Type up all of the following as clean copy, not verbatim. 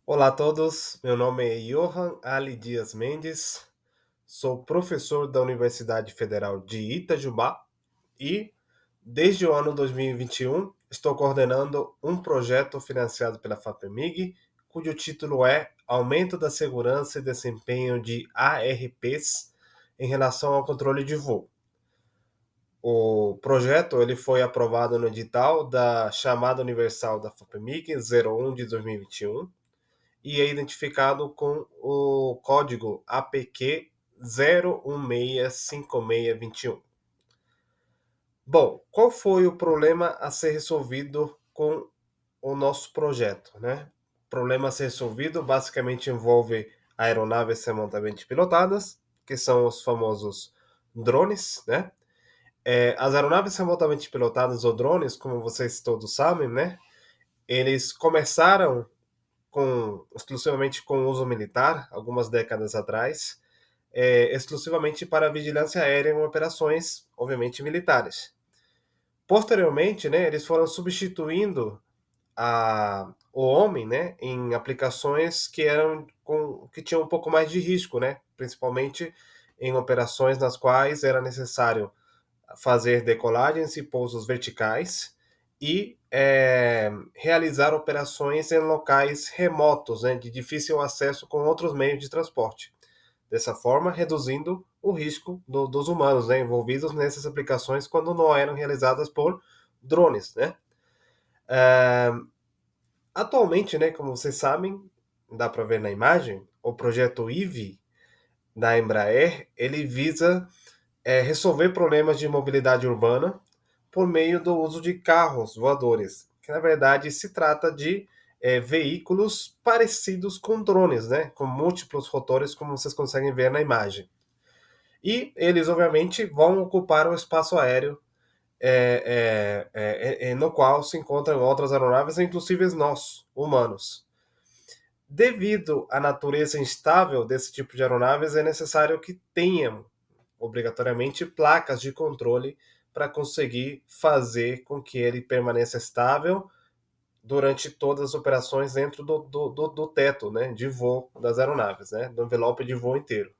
Olá a todos, meu nome é Johan Ali Dias Mendes, sou professor da Universidade Federal de Itajubá e, desde o ano 2021, estou coordenando um projeto financiado pela FAPEMIG, cujo título é Aumento da Segurança e Desempenho de ARPs em relação ao controle de voo. O projeto ele foi aprovado no edital da Chamada Universal da FAPEMIG 01 de 2021 e é identificado com o código APQ 0165621. Bom, qual foi o problema a ser resolvido com o nosso projeto, né? O problema a ser resolvido basicamente envolve aeronaves remotamente pilotadas, que são os famosos drones, né? As aeronaves remotamente pilotadas ou drones, como vocês todos sabem, né? Eles começaram exclusivamente com uso militar, algumas décadas atrás, exclusivamente para vigilância aérea em operações, obviamente, militares. Posteriormente, né, eles foram substituindo o homem, né, em aplicações que tinham um pouco mais de risco, né, principalmente em operações nas quais era necessário fazer decolagens e pousos verticais e realizar operações em locais remotos, né, de difícil acesso com outros meios de transporte. Dessa forma, reduzindo o risco dos humanos, né, envolvidos nessas aplicações quando não eram realizadas por drones. Né? É, Atualmente, né, como vocês sabem, dá para ver na imagem, o projeto IVE da Embraer, ele visa resolver problemas de mobilidade urbana por meio do uso de carros voadores, que na verdade se trata de veículos parecidos com drones, né, com múltiplos rotores, como vocês conseguem ver na imagem. E eles, obviamente, vão ocupar o espaço aéreo no qual se encontram outras aeronaves, inclusive nós, humanos. Devido à natureza instável desse tipo de aeronaves, é necessário que tenham obrigatoriamente placas de controle para conseguir fazer com que ele permaneça estável durante todas as operações dentro do teto, né, de voo das aeronaves, né, do envelope de voo inteiro.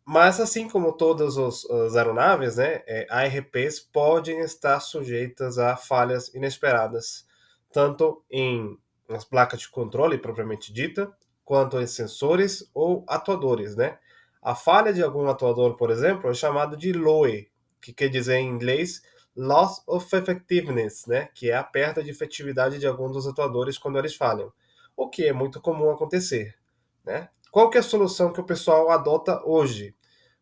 Mas assim como todas as aeronaves, né, ARPs podem estar sujeitas a falhas inesperadas, tanto em nas placas de controle propriamente dita, quanto em sensores ou atuadores, né? A falha de algum atuador, por exemplo, é chamado de LOE, que quer dizer em inglês Loss of Effectiveness, né? Que é a perda de efetividade de algum dos atuadores quando eles falham, o que é muito comum acontecer, né? Qual que é a solução que o pessoal adota hoje?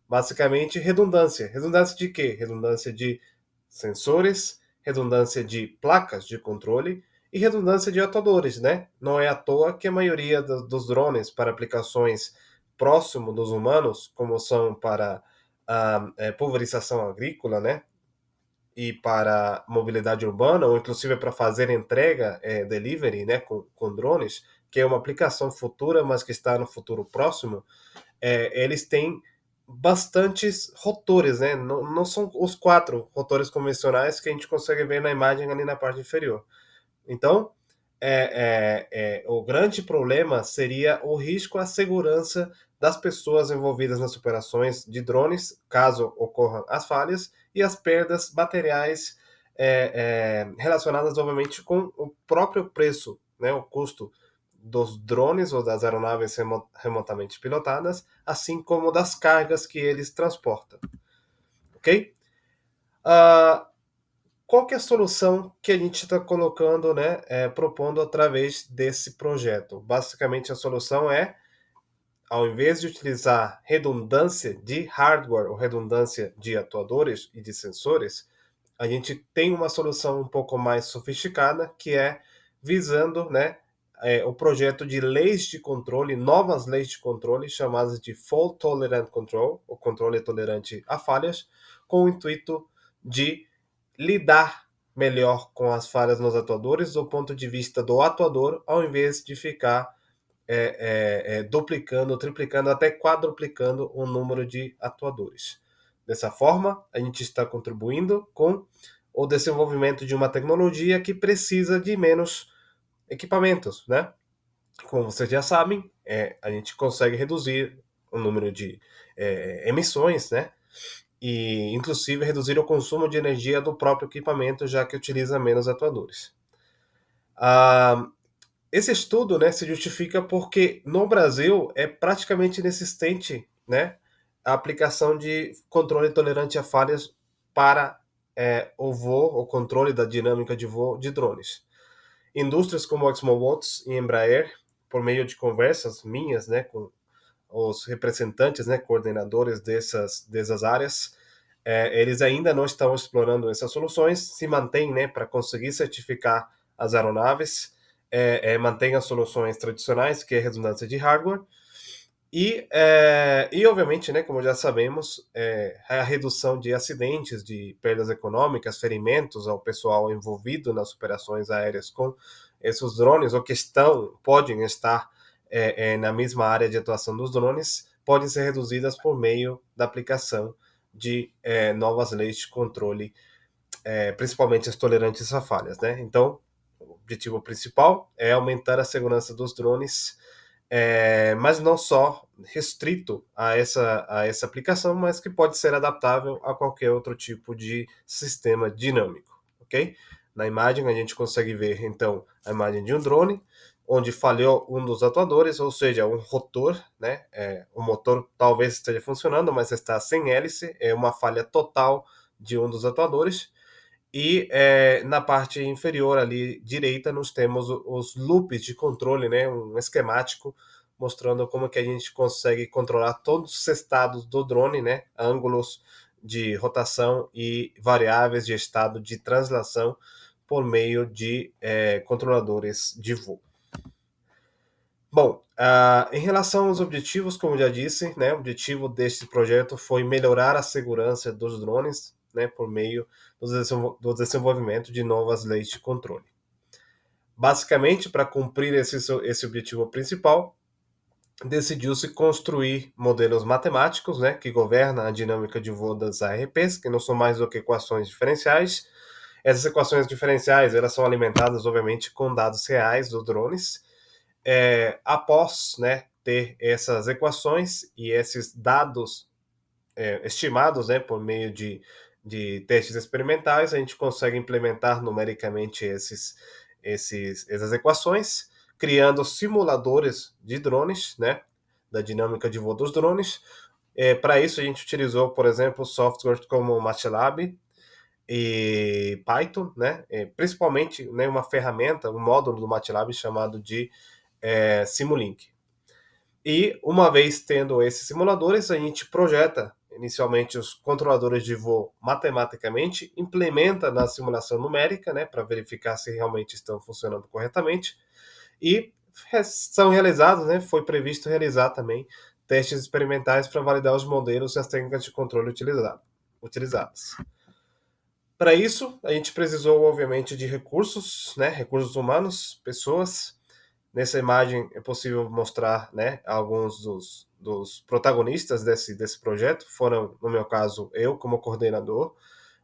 Basicamente, redundância. Redundância de quê? Redundância de sensores, redundância de placas de controle e redundância de atuadores, né? Não é à toa que a maioria dos drones para aplicações próximo dos humanos, como são para pulverização agrícola, né? E para mobilidade urbana, ou inclusive para fazer entrega, delivery, né? Com drones, que é uma aplicação futura, mas que está no futuro próximo, eles têm bastantes rotores, né? Não, não são os quatro rotores convencionais que a gente consegue ver na imagem ali na parte inferior. Então, o grande problema seria o risco à segurança das pessoas envolvidas nas operações de drones, caso ocorram as falhas, e as perdas materiais relacionadas, obviamente, com o próprio preço, né, o custo dos drones ou das aeronaves remotamente pilotadas, assim como das cargas que eles transportam. Ok? Ah, qual que é a solução que a gente está colocando, né, propondo através desse projeto? Basicamente, a solução é, ao invés de utilizar redundância de hardware ou redundância de atuadores e de sensores, a gente tem uma solução um pouco mais sofisticada, que é visando, né, o projeto de leis de controle, novas leis de controle, chamadas de Fault Tolerant Control, ou controle tolerante a falhas, com o intuito de lidar melhor com as falhas nos atuadores do ponto de vista do atuador, ao invés de ficar duplicando, triplicando, até quadruplicando o número de atuadores. Dessa forma, a gente está contribuindo com o desenvolvimento de uma tecnologia que precisa de menos equipamentos, né? Como vocês já sabem, a gente consegue reduzir o número de emissões, né? E inclusive reduzir o consumo de energia do próprio equipamento, já que utiliza menos atuadores. Ah, esse estudo, né, se justifica porque no Brasil é praticamente inexistente, né, a aplicação de controle tolerante a falhas para o voo, o controle da dinâmica de voo de drones. Indústrias como a ExmoBots e Embraer, por meio de conversas minhas, né, com os representantes, né, coordenadores dessas áreas, eles ainda não estão explorando essas soluções, se mantêm, né, para conseguir certificar as aeronaves, mantém as soluções tradicionais, que é redundância de hardware, e obviamente, né, como já sabemos, a redução de acidentes, de perdas econômicas, ferimentos ao pessoal envolvido nas operações aéreas com esses drones, ou que podem estar na mesma área de atuação dos drones, podem ser reduzidas por meio da aplicação de novas leis de controle, principalmente as tolerantes a falhas, né? Então, o objetivo principal é aumentar a segurança dos drones, mas não só restrito a essa aplicação, mas que pode ser adaptável a qualquer outro tipo de sistema dinâmico, ok? Na imagem a gente consegue ver então a imagem de um drone onde falhou um dos atuadores, ou seja, um rotor, né? O motor talvez esteja funcionando, mas está sem hélice, é uma falha total de um dos atuadores. E na parte inferior ali direita nós temos os loops de controle, né, um esquemático mostrando como que a gente consegue controlar todos os estados do drone, né, ângulos de rotação e variáveis de estado de translação por meio de controladores de voo. Bom, em relação aos objetivos, como já disse, né, o objetivo deste projeto foi melhorar a segurança dos drones, né, por meio do desenvolvimento de novas leis de controle. Basicamente, para cumprir esse objetivo principal, decidiu-se construir modelos matemáticos, né, que governam a dinâmica de voo das ARPs, que não são mais do que equações diferenciais. Essas equações diferenciais elas são alimentadas, obviamente, com dados reais dos drones. Após, né, ter essas equações e esses dados estimados, né, por meio de testes experimentais, a gente consegue implementar numericamente essas equações, criando simuladores de drones, né, da dinâmica de voo dos drones. Para isso, a gente utilizou, por exemplo, softwares como MATLAB e Python, né, principalmente, né, uma ferramenta, um módulo do MATLAB chamado de Simulink. E uma vez tendo esses simuladores, a gente projeta inicialmente os controladores de voo matematicamente, implementa na simulação numérica, né, para verificar se realmente estão funcionando corretamente, e são realizados, né, foi previsto realizar também testes experimentais para validar os modelos e as técnicas de controle utilizadas. Para isso, a gente precisou, obviamente, de recursos, né, recursos humanos, pessoas. Nessa imagem é possível mostrar, né, alguns dos protagonistas desse projeto. Foram, no meu caso, eu como coordenador,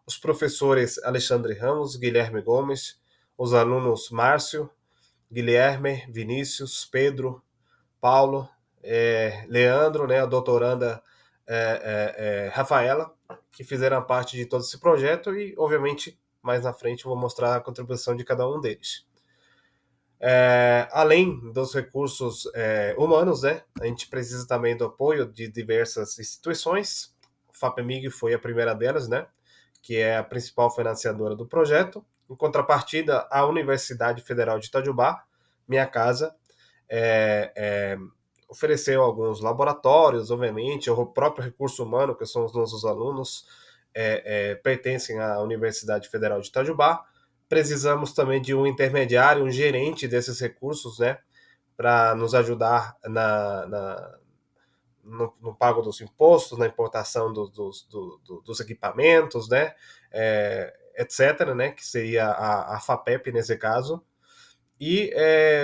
os professores Alexandre Ramos, Guilherme Gomes, os alunos Márcio, Guilherme, Vinícius, Pedro, Paulo, Leandro, né, a doutoranda Rafaela, que fizeram parte de todo esse projeto e, obviamente, mais na frente eu vou mostrar a contribuição de cada um deles. Além dos recursos humanos, né, a gente precisa também do apoio de diversas instituições. O FAPEMIG foi a primeira delas, né, que é a principal financiadora do projeto. Em contrapartida, a Universidade Federal de Itajubá, minha casa, ofereceu alguns laboratórios, obviamente, o próprio recurso humano, que são os nossos alunos, pertencem à Universidade Federal de Itajubá. Precisamos também de um intermediário, um gerente desses recursos, né, para nos ajudar no pago dos impostos, na importação dos equipamentos, né, etc., né, que seria a FAPEP nesse caso. E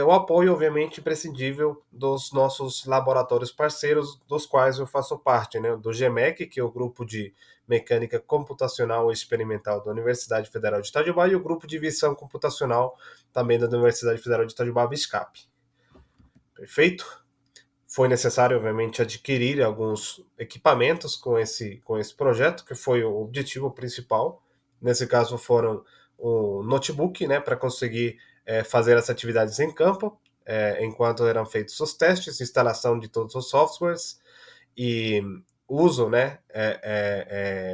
o apoio, obviamente, imprescindível dos nossos laboratórios parceiros, dos quais eu faço parte, né? Do GMEC, que é o Grupo de Mecânica Computacional e Experimental da Universidade Federal de Itajubá, e o Grupo de Visão Computacional, também da Universidade Federal de Itajubá, VISCAP. Perfeito? Foi necessário, obviamente, adquirir alguns equipamentos com esse projeto, que foi o objetivo principal. Nesse caso, foram o notebook, né, para conseguir fazer as atividades em campo, enquanto eram feitos os testes, instalação de todos os softwares e uso, né,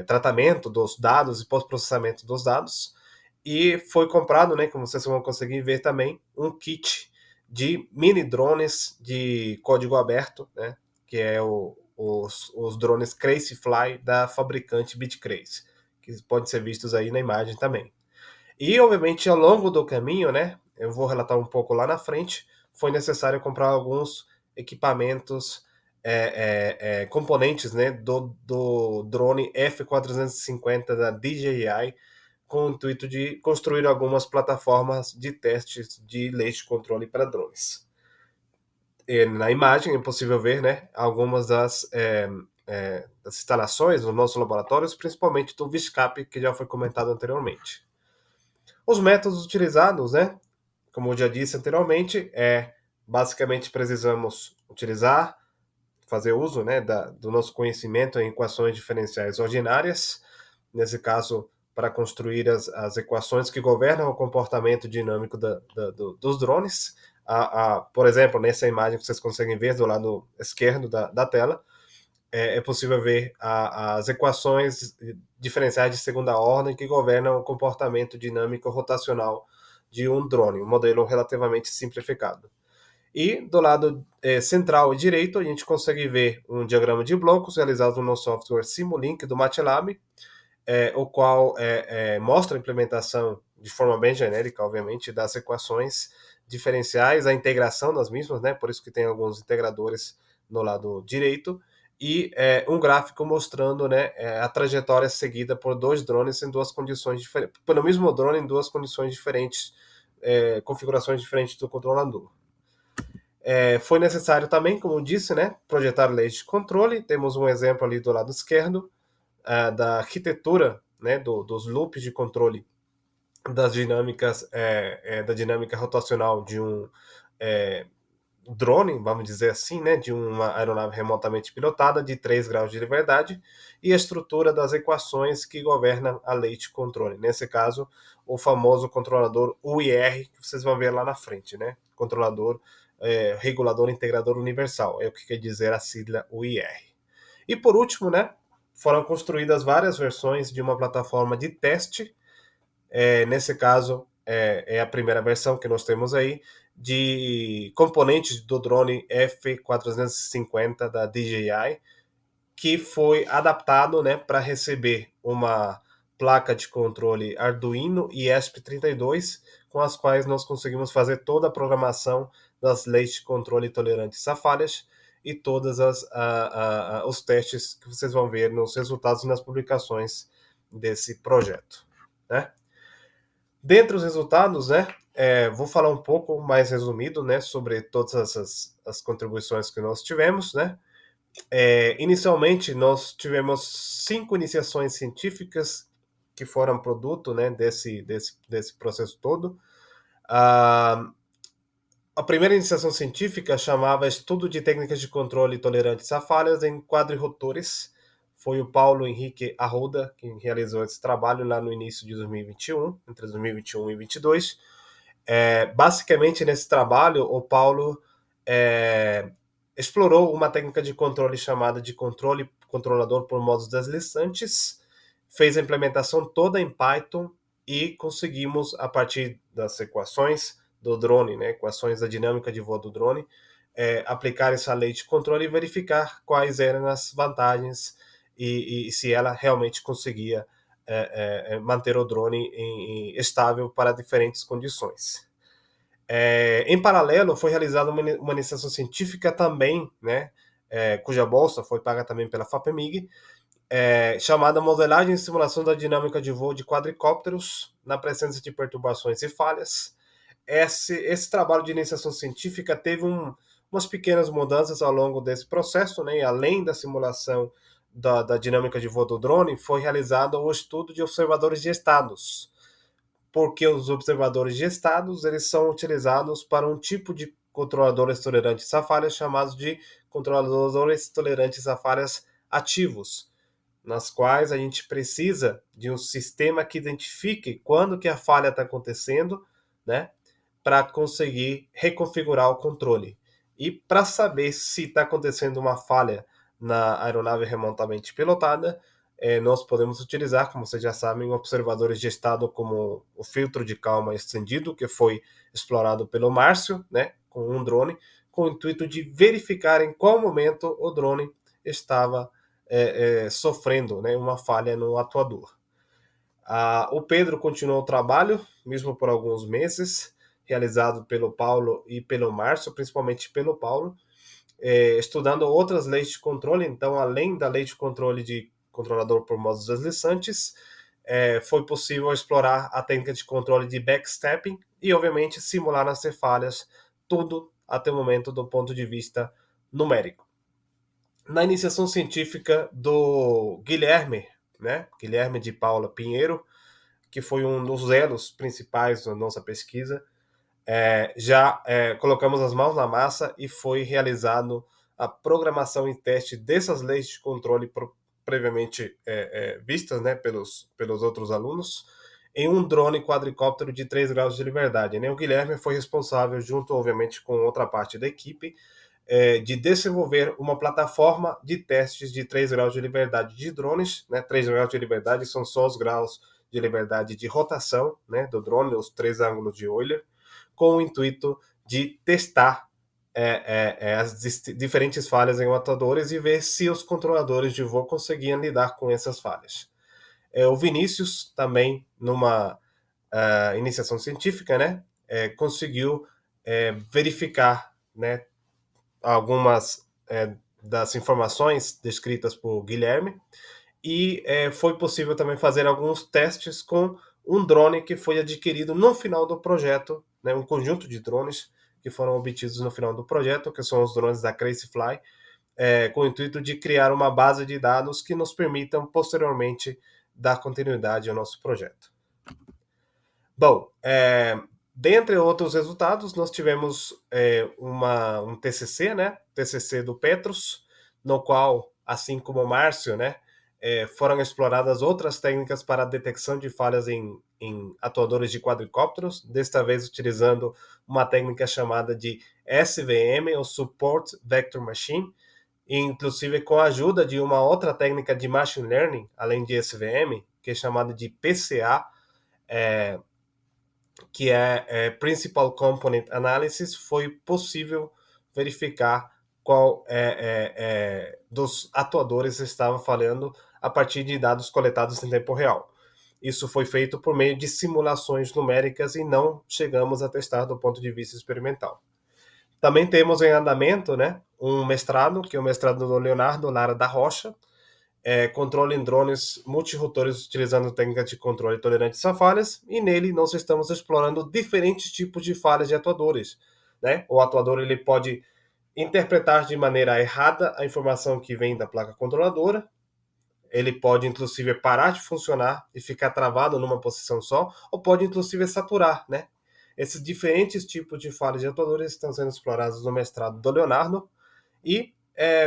tratamento dos dados e pós-processamento dos dados. E foi comprado, né, como vocês vão conseguir ver também, um kit de mini drones de código aberto, né, que é os drones Crazy Fly da fabricante BitCrazy, que podem ser vistos aí na imagem também. E, obviamente, ao longo do caminho, né, eu vou relatar um pouco lá na frente, foi necessário comprar alguns equipamentos, componentes, né, do drone F450 da DJI, com o intuito de construir algumas plataformas de testes de laser controle para drones. E na imagem é possível ver, né, algumas das instalações dos nossos laboratórios, principalmente do VISCAP, que já foi comentado anteriormente. Os métodos utilizados, né, como eu já disse anteriormente, basicamente precisamos utilizar, fazer uso, né, do nosso conhecimento em equações diferenciais ordinárias, nesse caso, para construir as equações que governam o comportamento dinâmico dos drones. Por exemplo, nessa imagem que vocês conseguem ver do lado esquerdo da tela, é possível ver as equações diferenciais de segunda ordem que governam o comportamento dinâmico rotacional de um drone, um modelo relativamente simplificado. E do lado central e direito, a gente consegue ver um diagrama de blocos realizado no software Simulink do MATLAB, o qual mostra a implementação de forma bem genérica, obviamente, das equações diferenciais, a integração das mesmas, né? Por isso que tem alguns integradores no lado direito, e um gráfico mostrando, né, a trajetória seguida por dois drones em duas condições diferentes, pelo mesmo drone em duas condições diferentes, configurações diferentes do controlador. Foi necessário também, como eu disse, né, projetar leis de controle. Temos um exemplo ali do lado esquerdo, da arquitetura, né, dos loops de controle das dinâmicas, da dinâmica rotacional de um drone, vamos dizer assim, né, de uma aeronave remotamente pilotada de 3 graus de liberdade, e a estrutura das equações que governam a lei de controle. Nesse caso, o famoso controlador UIR, que vocês vão ver lá na frente, né? Controlador regulador integrador universal, é o que quer dizer a sigla UIR. E por último, né, foram construídas várias versões de uma plataforma de teste. Nesse caso, é a primeira versão que nós temos aí, de componentes do drone F450 da DJI, que foi adaptado, né, para receber uma placa de controle Arduino e ESP32, com as quais nós conseguimos fazer toda a programação das leis de controle tolerantes a falhas e todos os testes que vocês vão ver nos resultados e nas publicações desse projeto, né? Dentre os resultados, né, vou falar um pouco mais resumido, né, sobre todas as contribuições que nós tivemos, né. Inicialmente, nós tivemos 5 iniciações científicas que foram produto, né, desse processo todo. A primeira iniciação científica chamava Estudo de Técnicas de Controle Tolerantes a Falhas em Quadrirotores. Foi o Paulo Henrique Arruda quem realizou esse trabalho lá no início de 2021, entre 2021 e 2022. Basicamente, nesse trabalho, o Paulo explorou uma técnica de controle chamada de controlador por modos deslizantes, fez a implementação toda em Python e conseguimos, a partir das equações do drone, né, equações da dinâmica de voo do drone, aplicar essa lei de controle e verificar quais eram as vantagens e se ela realmente conseguia manter o drone estável para diferentes condições. Em paralelo, foi realizada uma iniciação científica também, né, cuja bolsa foi paga também pela FAPEMIG, chamada Modelagem e Simulação da Dinâmica de Voo de Quadricópteros na presença de perturbações e falhas. Esse trabalho de iniciação científica teve umas pequenas mudanças ao longo desse processo, né, e além da simulação da dinâmica de voo do drone, foi realizado o estudo de observadores de estados, porque os observadores de estados eles são utilizados para um tipo de controladores tolerantes a falhas, chamados de controladores tolerantes a falhas ativos, nas quais a gente precisa de um sistema que identifique quando que a falha está acontecendo, né, para conseguir reconfigurar o controle. E para saber se está acontecendo uma falha na aeronave remotamente pilotada, nós podemos utilizar, como vocês já sabem, observadores de estado como o filtro de calma estendido, que foi explorado pelo Márcio, né, com um drone, com o intuito de verificar em qual momento o drone estava sofrendo, né, uma falha no atuador. O Pedro continuou o trabalho, mesmo por alguns meses, realizado pelo Paulo e pelo Márcio, principalmente pelo Paulo, estudando outras leis de controle. Então, além da lei de controle de controlador por modos deslizantes, foi possível explorar a técnica de controle de backstepping e, obviamente, simular as falhas, tudo até o momento do ponto de vista numérico. Na iniciação científica do Guilherme, né, Guilherme de Paula Pinheiro, que foi um dos elos principais da nossa pesquisa, já colocamos as mãos na massa e foi realizado a programação e teste dessas leis de controle previamente vistas, né, pelos outros alunos, em um drone quadricóptero de 3 graus de liberdade. Né? O Guilherme foi responsável, junto, obviamente, com outra parte da equipe, de desenvolver uma plataforma de testes de 3 graus de liberdade de drones. Né? 3 graus de liberdade são só os graus de liberdade de rotação, né, do drone, os 3 ângulos de Euler, com o intuito de testar as diferentes falhas em atuadores e ver se os controladores de voo conseguiam lidar com essas falhas. O Vinícius também, numa iniciação científica, né, conseguiu verificar, né, algumas das informações descritas por Guilherme, e foi possível também fazer alguns testes com um drone que foi adquirido no final do projeto, né, um conjunto de drones que foram obtidos no final do projeto, que são os drones da Crazyfly, com o intuito de criar uma base de dados que nos permitam posteriormente dar continuidade ao nosso projeto. Bom, dentre outros resultados, nós tivemos um TCC, né? TCC do Petrus, no qual, assim como o Márcio, né, foram exploradas outras técnicas para a detecção de falhas em atuadores de quadricópteros, desta vez utilizando uma técnica chamada de SVM, ou Support Vector Machine, e inclusive com a ajuda de uma outra técnica de Machine Learning, além de SVM, que é chamada de PCA, que é Principal Component Analysis, foi possível verificar qual dos atuadores estava falhando a partir de dados coletados em tempo real. Isso foi feito por meio de simulações numéricas e não chegamos a testar do ponto de vista experimental. Também temos em andamento, né, um mestrado, que é o mestrado do Leonardo Lara da Rocha, controle em drones multirotores utilizando técnicas de controle tolerantes a falhas, e nele nós estamos explorando diferentes tipos de falhas de atuadores. Né? O atuador ele pode interpretar de maneira errada a informação que vem da placa controladora, ele pode inclusive parar de funcionar e ficar travado numa posição só, ou pode inclusive saturar. Né? Esses diferentes tipos de falhas de atuadores estão sendo explorados no mestrado do Leonardo. E,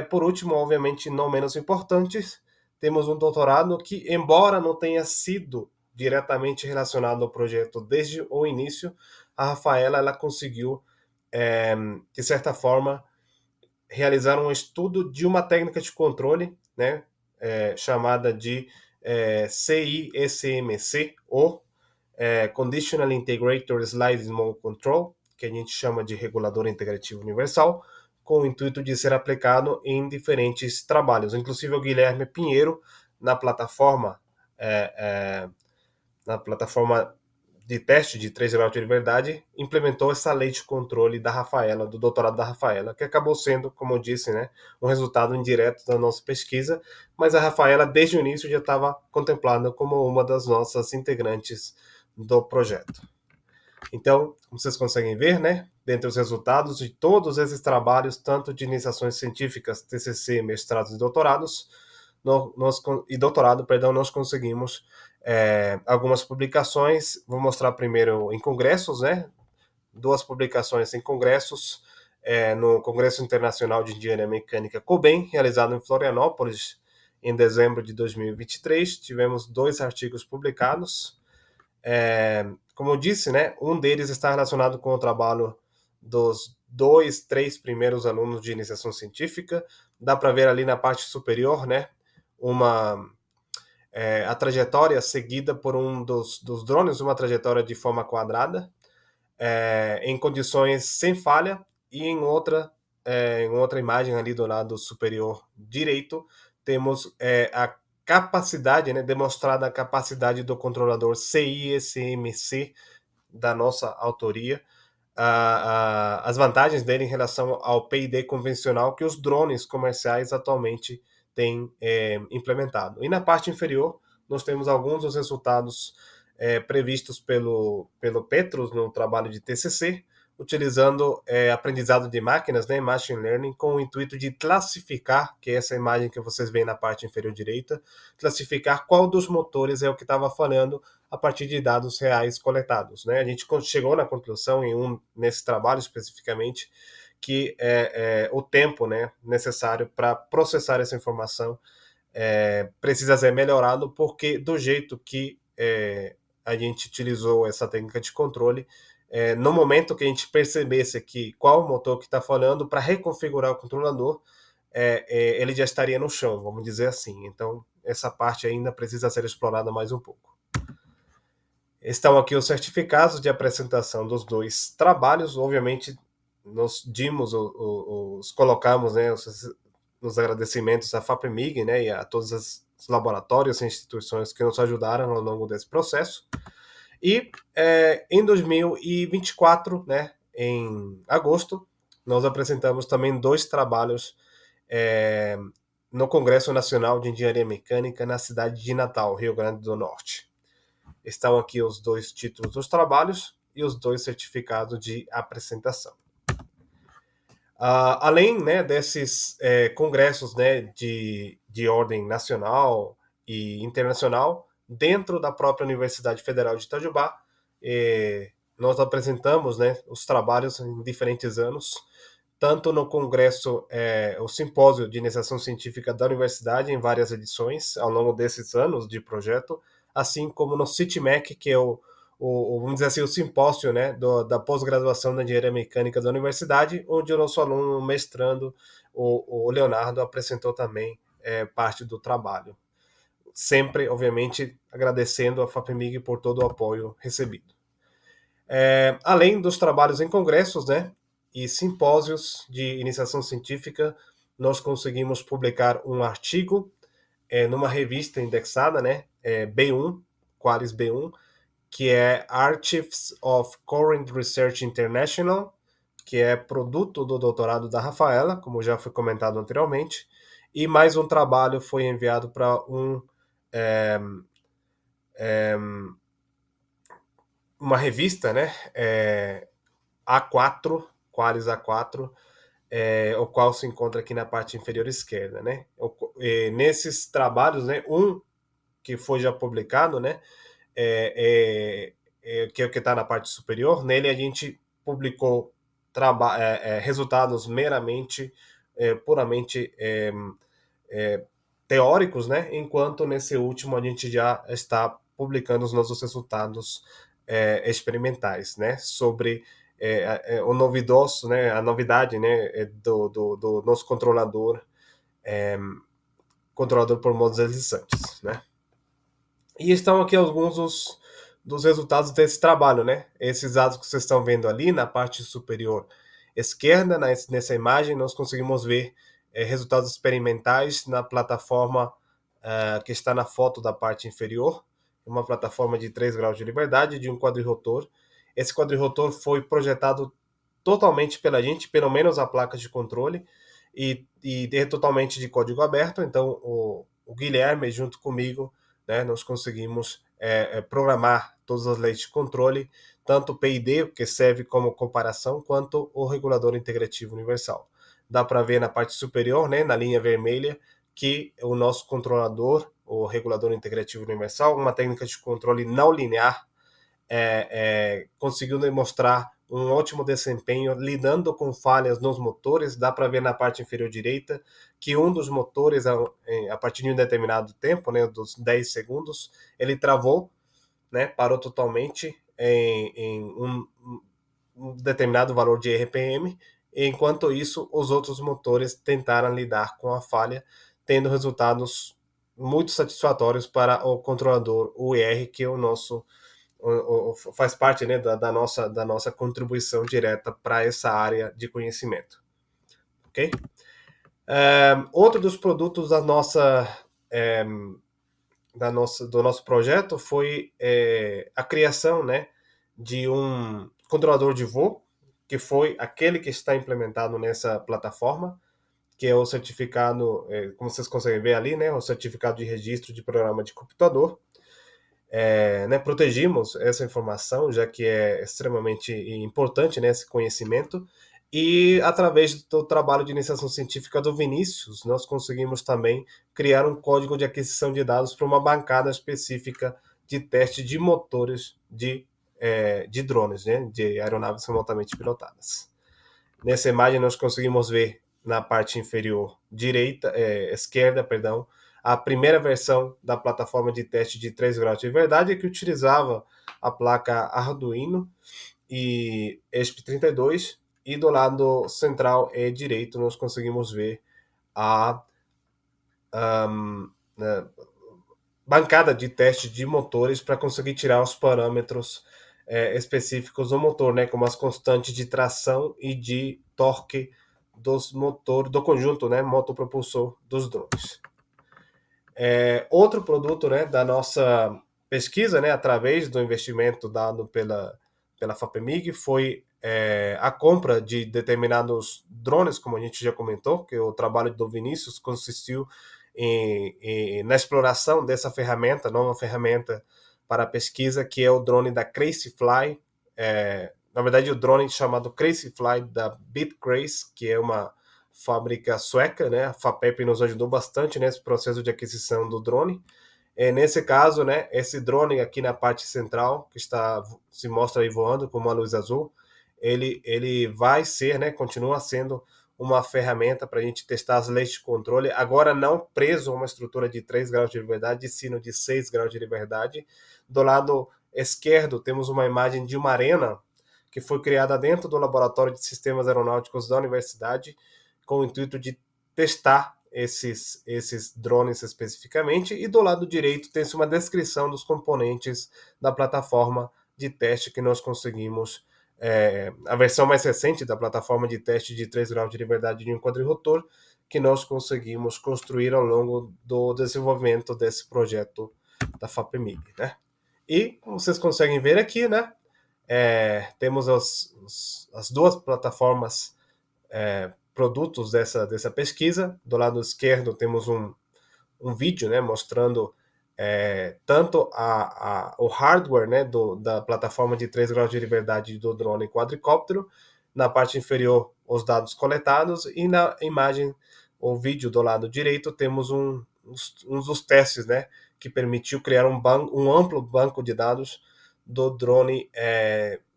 por último, obviamente não menos importantes, temos um doutorado que, embora não tenha sido diretamente relacionado ao projeto desde o início, a Rafaela ela conseguiu, de certa forma, realizar um estudo de uma técnica de controle, né, chamada de CISMC, ou Conditional Integrator Sliding Mode Control, que a gente chama de regulador integrativo universal, com o intuito de ser aplicado em diferentes trabalhos. Inclusive o Guilherme Pinheiro, na plataforma de teste de 3 graus de liberdade, implementou essa lei de controle da Rafaela, do doutorado da Rafaela, que acabou sendo, como eu disse, né, um resultado indireto da nossa pesquisa, mas a Rafaela, desde o início, já estava contemplada como uma das nossas integrantes do projeto. Então, como vocês conseguem ver, né, dentre os resultados de todos esses trabalhos, tanto de iniciações científicas, TCC, mestrados e doutorados, nós conseguimos algumas publicações. Vou mostrar primeiro em congressos, né, duas publicações em congressos, no Congresso Internacional de Engenharia Mecânica COBEM, realizado em Florianópolis em dezembro de 2023. Tivemos 2 artigos publicados. Como eu disse, né, um deles está relacionado com o trabalho dos 2, 3 primeiros alunos de iniciação científica. Dá para ver ali na parte superior, né, a trajetória seguida por um dos drones, uma trajetória de forma quadrada, em condições sem falha, e em outra imagem ali do lado superior direito, temos a capacidade, né, demonstrada a capacidade do controlador CISMC da nossa autoria, as vantagens dele em relação ao PID convencional que os drones comerciais atualmente têm implementado. E na parte inferior, nós temos alguns dos resultados previstos pelo Petros no trabalho de TCC, utilizando aprendizado de máquinas, né, machine learning, com o intuito de classificar, que é essa imagem que vocês veem na parte inferior direita, classificar qual dos motores é o que estava falhando a partir de dados reais coletados, né? A gente chegou na conclusão, nesse trabalho especificamente, que o tempo, né, necessário para processar essa informação precisa ser melhorado, porque do jeito que a gente utilizou essa técnica de controle, no momento que a gente percebesse que qual o motor que está falhando, para reconfigurar o controlador, ele já estaria no chão, vamos dizer assim. Então, essa parte ainda precisa ser explorada mais um pouco. Estão aqui os certificados de apresentação dos 2 trabalhos. Obviamente, nós colocamos, né, os agradecimentos à FAPEMIG, né, e a todos os laboratórios e instituições que nos ajudaram ao longo desse processo. E em 2024, né, em agosto, nós apresentamos também 2 trabalhos no Congresso Nacional de Engenharia Mecânica na cidade de Natal, Rio Grande do Norte. Estão aqui os 2 títulos dos trabalhos e os 2 certificados de apresentação. Além, né, desses congressos, né, de ordem nacional e internacional, dentro da própria Universidade Federal de Itajubá, nós apresentamos, né, os trabalhos em diferentes anos, tanto no congresso, o simpósio de iniciação científica da universidade, em várias edições ao longo desses anos de projeto, assim como no CITMEC, que é vamos dizer assim, o simpósio, né, da pós-graduação da engenharia mecânica da universidade, onde o nosso aluno mestrando, o Leonardo, apresentou também parte do trabalho. Sempre, obviamente, agradecendo a FAPEMIG por todo o apoio recebido. Além dos trabalhos em congressos, né, e simpósios de iniciação científica, nós conseguimos publicar um artigo numa revista indexada, né, B1, Qualis B1, que é Archives of Current Research International, que é produto do doutorado da Rafaela, como já foi comentado anteriormente, e mais um trabalho foi enviado para uma revista, né, A4, Qualis A4, o qual se encontra aqui na parte inferior esquerda, né. Nesses trabalhos, né, um que foi já publicado, né, que é o que está na parte superior, nele a gente publicou resultados meramente, puramente teóricos, né? Enquanto nesse último a gente já está publicando os nossos resultados experimentais, né? Sobre o novidoso, né? A novidade, né? Do nosso controlador por modos deslizantes, né? E estão aqui alguns dos resultados desse trabalho, né? Esses dados que vocês estão vendo ali na parte superior esquerda, nessa imagem, nós conseguimos ver resultados experimentais na plataforma que está na foto da parte inferior, uma plataforma de 3 graus de liberdade, de um quadrirotor. Esse quadrirotor foi projetado totalmente pela gente, pelo menos a placa de controle, e é totalmente de código aberto. Então, o Guilherme, junto comigo, né, nós conseguimos programar todas as leis de controle, tanto o PID, que serve como comparação, quanto o regulador integrativo universal. Dá para ver na parte superior, né, na linha vermelha, que o nosso controlador, o regulador integrativo universal, uma técnica de controle não linear, conseguiu demonstrar um ótimo desempenho lidando com falhas nos motores. Dá para ver na parte inferior direita que um dos motores, a partir de um determinado tempo, né, dos 10 segundos, ele travou, né, parou totalmente em um determinado valor de RPM, enquanto isso os outros motores tentaram lidar com a falha, tendo resultados muito satisfatórios para o controlador UR, que é o nosso faz parte, né, da nossa contribuição direta para essa área de conhecimento. Ok? Outro dos produtos do nosso projeto foi a criação, né, de um controlador de voo, que foi aquele que está implementado nessa plataforma, que é o certificado, como vocês conseguem ver ali, né, o certificado de registro de programa de computador. Né, protegimos essa informação, já que é extremamente importante, né, esse conhecimento, e através do trabalho de iniciação científica do Vinícius, nós conseguimos também criar um código de aquisição de dados para uma bancada específica de teste de motores de drones, né, de aeronaves remotamente pilotadas. Nessa imagem nós conseguimos ver na parte inferior esquerda, perdão, a primeira versão da plataforma de teste de 3 graus de verdade, que utilizava a placa Arduino e ESP32, e do lado central e direito nós conseguimos ver a né, bancada de teste de motores para conseguir tirar os parâmetros específicos do motor, né, como as constantes de tração e de torque dos motores, do conjunto, né, motopropulsor dos drones. Outro produto, né, da nossa pesquisa, né, através do investimento dado pela FAPEMIG, foi a compra de determinados drones, como a gente já comentou, que o trabalho do Vinícius consistiu na exploração dessa ferramenta, nova ferramenta para a pesquisa, que é o drone da Crazyflie. Na verdade, o drone chamado Crazyflie da BitCraze, que é uma fábrica sueca, né? A FAPEP nos ajudou bastante nesse processo de aquisição do drone. Nesse caso, né, esse drone aqui na parte central, que se mostra aí voando com uma luz azul, ele vai ser, né, continua sendo uma ferramenta para a gente testar as leis de controle, agora não preso a uma estrutura de 3 graus de liberdade, e sim de 6 graus de liberdade. Do lado esquerdo, temos uma imagem de uma arena que foi criada dentro do Laboratório de Sistemas Aeronáuticos da Universidade, com o intuito de testar esses drones especificamente, e do lado direito tem-se uma descrição dos componentes da plataforma de teste que nós conseguimos, a versão mais recente da plataforma de teste de 3 graus de liberdade de um quadrirotor, que nós conseguimos construir ao longo do desenvolvimento desse projeto da FAPEMIG, né? E, como vocês conseguem ver aqui, né, temos as duas plataformas produtos dessa pesquisa. Do lado esquerdo temos um vídeo, né, mostrando tanto o hardware, né, da plataforma de 3 graus de liberdade do drone quadricóptero, na parte inferior os dados coletados, e na imagem, o vídeo do lado direito, temos um dos testes, né, que permitiu criar um amplo banco de dados do drone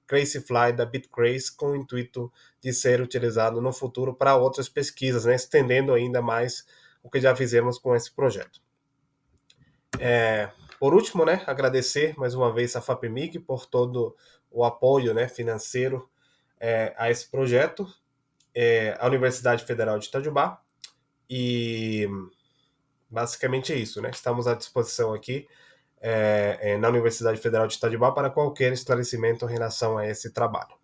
Crazyflie da BitCraze, com o intuito de ser utilizado no futuro para outras pesquisas, né, estendendo ainda mais o que já fizemos com esse projeto. Por último, né, agradecer mais uma vez a FAPEMIG por todo o apoio, né, financeiro a esse projeto, a Universidade Federal de Itajubá, e basicamente é isso, né? Estamos à disposição aqui na Universidade Federal de Itajubá para qualquer esclarecimento em relação a esse trabalho.